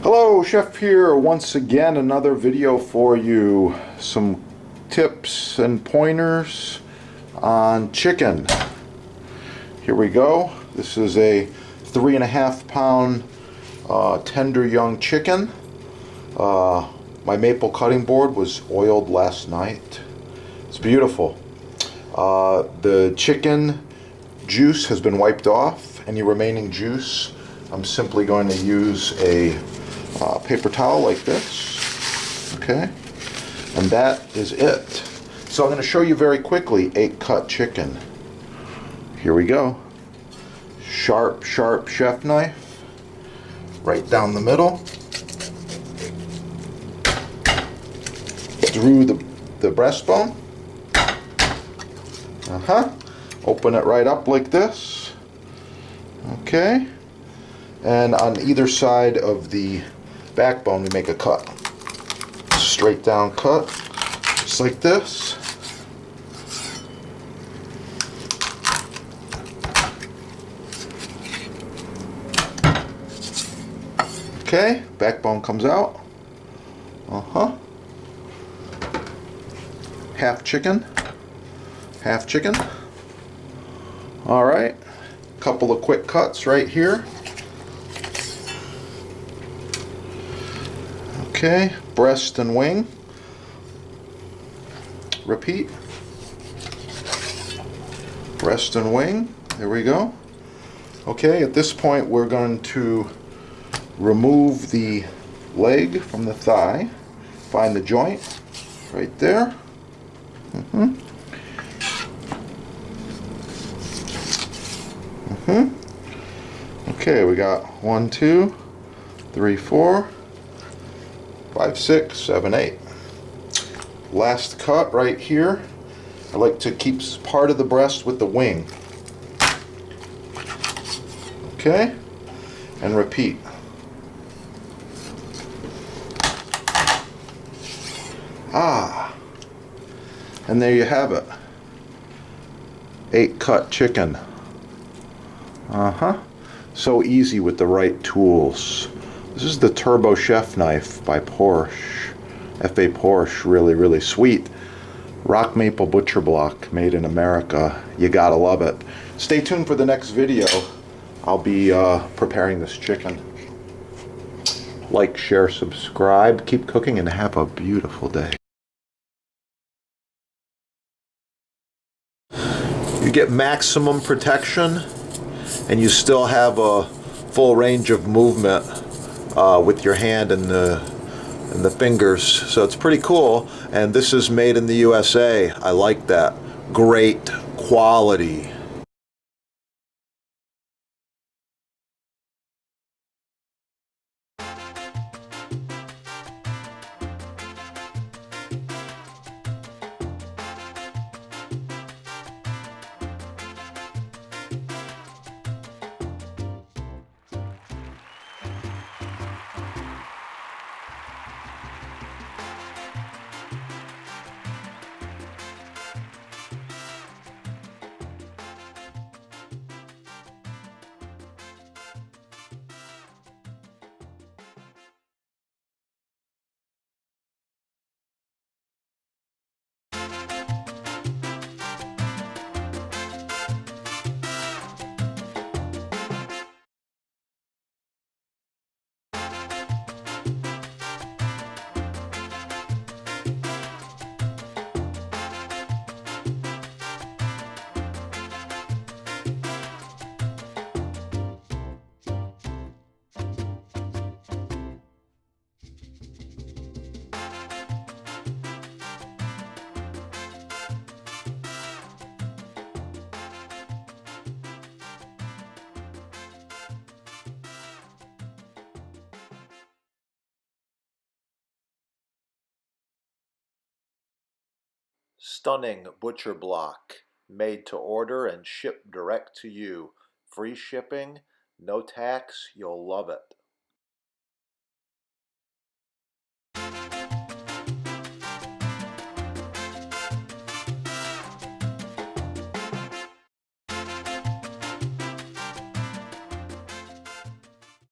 Hello, Chef here. Once again, another video for you. Some tips and pointers on chicken. Here we go. This is a 3.5 pound tender young chicken. My maple cutting board was oiled last night. It's beautiful. The chicken juice has been wiped off. Any remaining juice, I'm simply going to use a paper towel like this, okay, and that is it. So I'm going to show you very quickly 8-cut chicken. Here we go. Sharp chef knife right down the middle, through the breastbone. Open it right up like this, okay, and on either side of the backbone we make a cut, straight down cut, just like this. Okay, backbone comes out. Half chicken. All right, couple of quick cuts right here. Okay, breast and wing. Repeat. Breast and wing. There we go. Okay, at this point we're going to remove the leg from the thigh. Find the joint right there. Okay, we got 1, 2, 3, 4, 5, 6, 7, 8. Last cut right here. I like to keep part of the breast with the wing. Okay, and repeat. And there you have it. 8-cut chicken. So easy with the right tools. This is the Turbo Chef knife by Porsche. F.A. Porsche, really sweet. Rock maple butcher block, made in America. You gotta love it. Stay tuned for the next video. I'll be preparing this chicken. Like, share, subscribe, keep cooking, and have a beautiful day. You get maximum protection, and you still have a full range of movement with your hand and the fingers, so it's pretty cool. And this is made in the USA. I like that. Great quality. Stunning butcher block, made to order and shipped direct to you. Free shipping, no tax, you'll love it.